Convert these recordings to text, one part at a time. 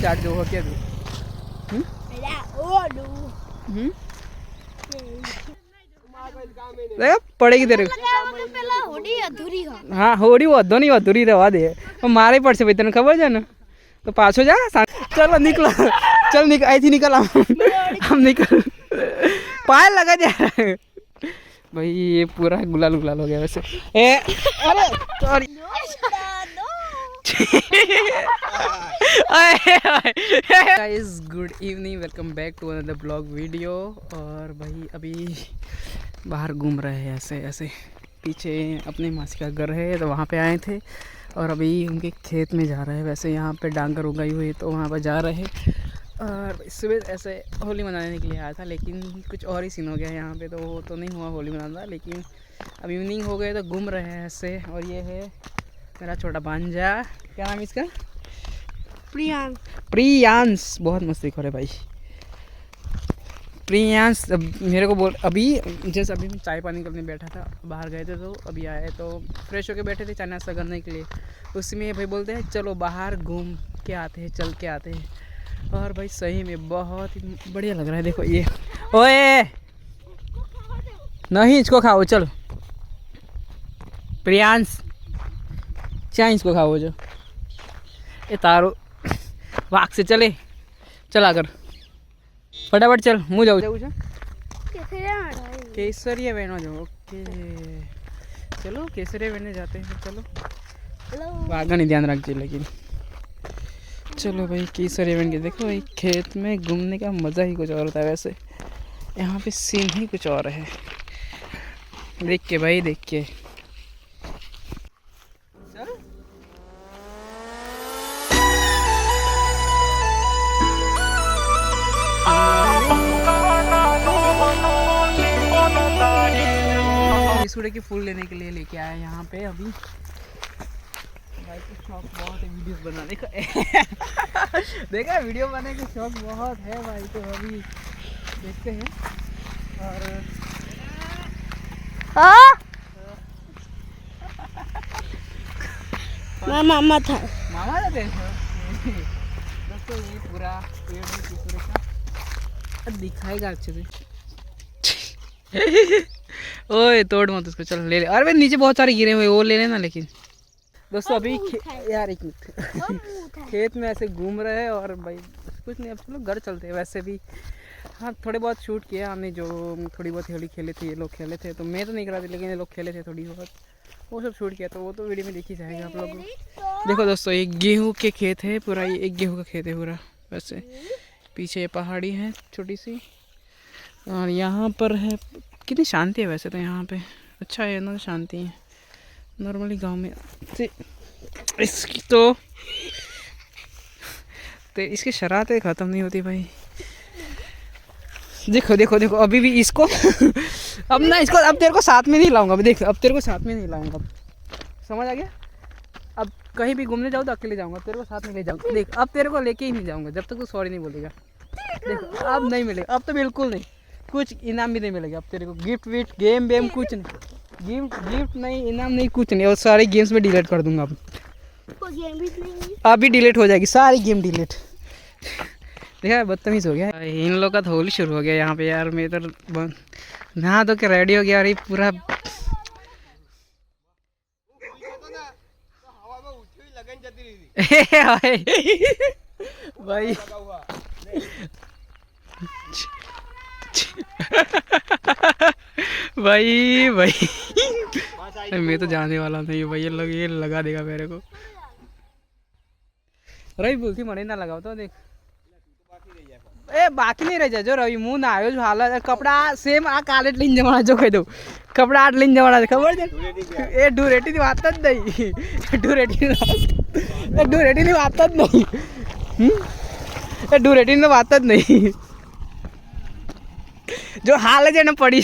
ચાટ જોવો કે તું पड़ेगी तेरे हाँ होड़ी વધો नहीं अधूरी रवा दे मारे पड़ से भाई तेने खबर है ना तो पाछो जा चलो निकलो चल निकल ऐसी निकल हम निकल पायल लगा जा भाई ये पूरा गुलाल गुलाल हो गया वैसे ए अरे sorry guys good evening welcome back to another blog video. और भाई अभी बाहर घूम रहे हैं ऐसे ऐसे पीछे अपने मासी का घर है तो वहाँ पे आए थे और अभी उनके खेत में जा रहे हैं। वैसे यहाँ पे डांगर उगाई हुई है तो वहाँ पर जा रहे हैं। और सुबह ऐसे होली मनाने के लिए आया था लेकिन कुछ और ही सीन हो गया यहाँ पे तो नहीं हुआ होली मनाना। लेकिन अब इवनिंग हो गए तो घूम रहे हैं ऐसे। और ये है मेरा छोटा भांजा, क्या नाम इसका? प्रियांश बहुत मस्ती करे भाई प्रियांश। मेरे को बोल अभी जैसे अभी मैं चाय पानी करने बैठा था बाहर गए थे तो अभी आए तो फ्रेश होके बैठे थे चाय नाश्ता करने के लिए। उसमें भाई बोलते हैं चलो बाहर घूम के आते हैं चल के आते हैं। और भाई सही में बहुत ही बढ़िया लग रहा है। देखो ये ओए नहीं इसको खाओ चल प्रियांश क्या इसको खाओ जो ये तारो वाक से चले चला कर फटाफट चल मुँह जाऊँ केसरिया बहना जाओ। ओके चलो केसरिया बहने जाते हैं चलो आगे नहीं ध्यान रखिए लेकिन चलो भाई केसरिया बहन के देखो भाई खेत में घूमने का मज़ा ही कुछ और होता है। वैसे यहाँ पे सीन ही कुछ और है देख के भाई देख के सूर्य के फूल लेने के लिए लेके आए यहाँ पे। अभी भाई को शौक बहुत है वीडियोस बनाने का देखा वीडियो बनाने का शौक बहुत है भाई तो अभी देखते हैं। और मामा था दोस्तों ये पूरा पेड़ है सूर्य का दिखाएगा अच्छे से ओए तोड़ मत उसको चल ले ले। अरे भाई नीचे बहुत सारे गिरे हुए वो ले लेना। लेकिन दोस्तों अभी यार एक मिनट खेत में ऐसे घूम रहे हैं और भाई कुछ नहीं अब चलो घर चलते हैं। वैसे भी हाँ थोड़े बहुत शूट किया हमने जो थोड़ी बहुत होली खेले थे ये लोग खेले थे तो मैं तो नहीं करा थी लेकिन ये लोग खेले थे थोड़ी बहुत वो सब शूट किया तो वो तो वीडियो में देखी जाएगा आप लोग। देखो दोस्तों ये गेहूँ के खेत है पूरा ये एक गेहूँ का खेत है पूरा। वैसे पीछे पहाड़ी है छोटी सी और यहाँ पर है कितनी शांति है वैसे तो यहाँ पे अच्छा है ना शांति है नॉर्मली गांव में इसकी तो इसकी शरारतें ख़त्म नहीं होती भाई। देखो देखो देखो अभी भी इसको अब ना इसको अब तेरे को साथ में नहीं लाऊंगा। अभी देख अब तेरे को साथ में नहीं लाऊंगा समझ आ गया। अब कहीं भी घूमने जाऊँ तो अकेले जाऊँगा तेरे को साथ में ले जाऊँगा। देख अब तेरे को लेके ही नहीं जाऊँगा जब तक तू सॉरी नहीं बोलेगा। देखो अब नहीं मिलेगा अब तो बिल्कुल नहीं कुछ इनाम भी नहीं मिलेगा अब तेरे को गिफ्ट विफ्ट गेम वेम कुछ नहीं गिफ्ट नहीं इनाम नहीं कुछ नहीं। और सारे गेम्स में डिलीट कर दूंगा अब अभी डिलीट हो जाएगी सारी गेम डिलीट। देखा बदतमीज हो गया इन लोग का तो होली शुरू हो गया यहाँ पे यार। मैं तो नहा धो के रेडी हो गया और ये पूरा भाई भाई भाई मैं तो जाने वाला नहीं भाई ये लगा देगा मेरे को। रवि बोलती मरे ना लगाओ तो देख ए बाकी नहीं रह जाए जो रवि मुँह ना आयो जो हालत कपड़ा सेम आ कालेट लीन जमाना जो कह दो कपड़ा आठ लीन जमाना खबर है ए डूरेटी नहीं आता नहीं डूरेटी नहीं आता नहीं डूरेटी ने आता नहीं जो हाल है ना पड़ी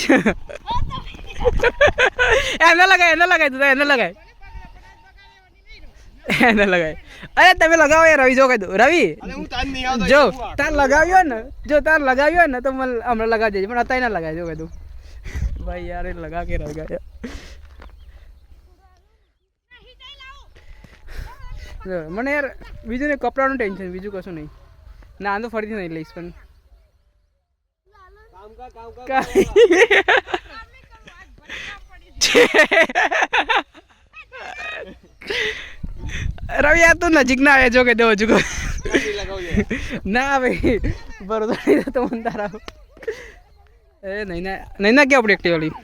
एना लगाए एना लगाए अरे तब लगाओ यार रवि जो कह दो रवि जो तार लगावियो ना तो हमरा लगा दीजिए मैं आता ना लगाए जो कह दो भाई यार लगा के रह गया મને યાર બીજું ને કપડાનું ટેન્શન બીજું કશું નહીં ના તો ફરીથી નહીં લઈશ પણ રવિ યાર તું નજીક ના આવે જો કે દો હજુ ના ભાઈ બરોબર નહીં તો મન તારા એ નહીં ના કે આપણે એક્ટિવ વાળી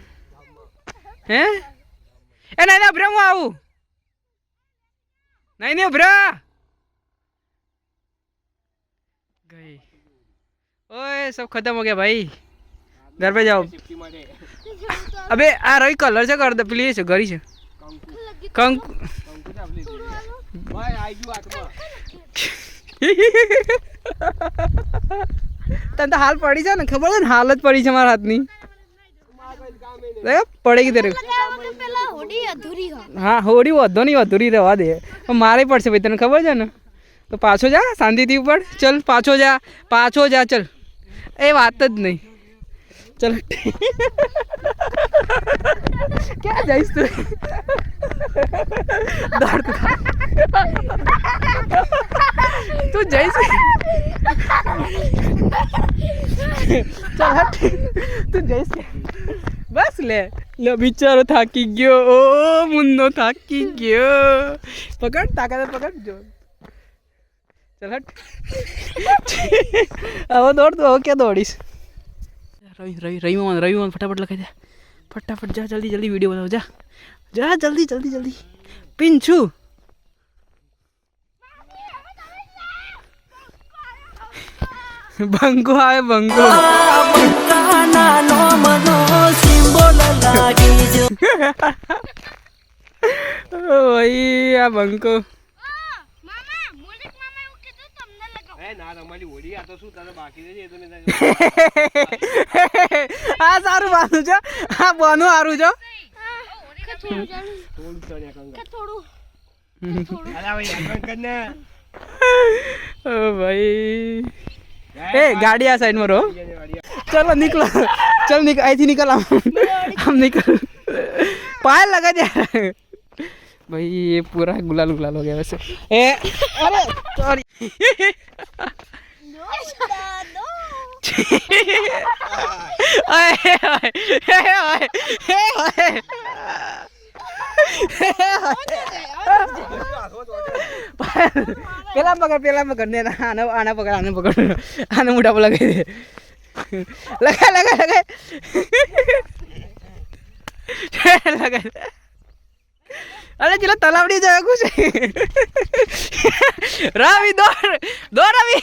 હે એ નહીં ઉભરા હું આવું नहीं उभरा गई ओए सब खत्म हो गया भाई घर पे जाओ अबे आ रही कलर से कर दे प्लीज घरी से कंकु तन तो हाल पड़ी है ना खबर है हालत पड़ी है हमारे हाथ नहीं पड़ेगी तेरे हाँ होड़ी વધો નહીં અધૂરી રહેવા દે મારે પડશે ભાઈ તને ખબર છે ને તો પાછો જા શાંતિથી ઉપર ચલ પાછો જા ચલ એ વાત જ નહીં ચલ ક્યાં જઈશ તું તું જઈશ ચલ હટ તું જઈશ બસ લે બિચારો થાકી ગયો ઓ મુન્નો થાકી ગયો પકડ તાકાત પકડ જો ચલ હટ હવે દોડ તું હવે ક્યાં દોડીશ રવિમાન ફટાફટ લખાઈ દે ફટાફટ જા જલ્દી વિડીયો બનાવો જા જલ્દી પિંચુ બંકો આવે બંકો ભાઈ આ બંકો હા સારું બાનું છો હા બાનું સારું છો ભાઈ ए गाड़ी आ साइड में रहो चलो निकलो चल आई थी निकल हम निकल पायल लगा दिया भाई ये पूरा गुलाल हो गया वैसे ए अरे सॉरी પેલા પકડ ને આના પકડ આને મોઢા પર લગાવી દે લગાય અરે ચલો તલાવડી જાય કુછ રવિ दो रवि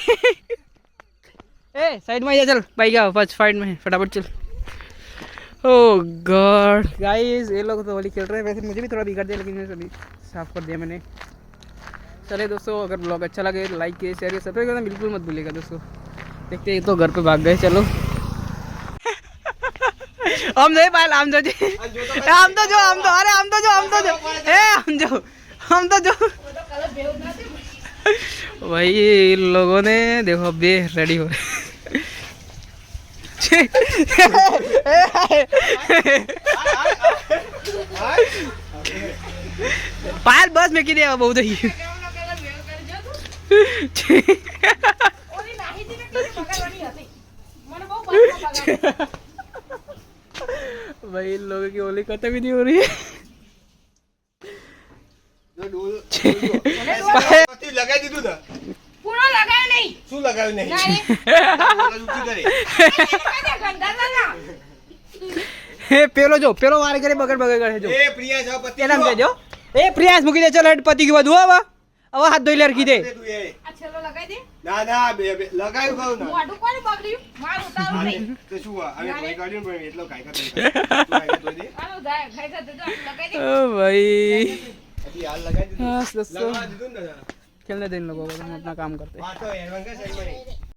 ए साइड में जा चल बाइक आओ फर्स्ट फाइट में फटाफट चल ओ गॉड गाइस ये लोग तो होली खेल रहे हैं वैसे मुझे भी थोड़ा बिगड़ दिया लेकिन अभी साफ कर दिया मैंने चले दोस्तों अगर ब्लॉग अच्छा लगे लाइक कीजिए शेयर कीजिए सब्सक्राइब करना बिल्कुल मत भूलिएगा दोस्तों देखते हैं तो घर पे भाग गए चलो हम नहीं पायल हम तो जो अरे हम तो जो भाई लोगों ने देखो अब ये रेडी हो पायल बस में की दिया बहुत ही भाई लोगों की होली खत्म ही नहीं हो रही है લગાવી દીધું ને પૂરો લગાવ્યો નહીં શું લગાવ્યું નહીં પેલો જો પેલો વારે કરે બગડ કરે જો એ પ્રિયા જાવ પતિ એનામ દેજો એ પ્રિયાસ મૂકી દે ચલ હેડ પતિ કે બધું હવે હાથ ધોઈ લે રખી દે આ છેલ્લો લગાવી દે ના લગાવ્યું કહું ના મોઢું કોણ બગડ્યું માર ઉતારો નહીં તો શું હવે ભાઈ કાઢ્યું પણ એટલો કાઈ કરતો આનો જાય ખાઈ જતો લગાવી દે ओ भाई અભી હાલ લગાવી દીધું हाँ दोस्तों લગાવી દીધું ને खेलने दें इन लोगों को हम अपना काम करते हैं આ તો એરવંગા સાઈડ માં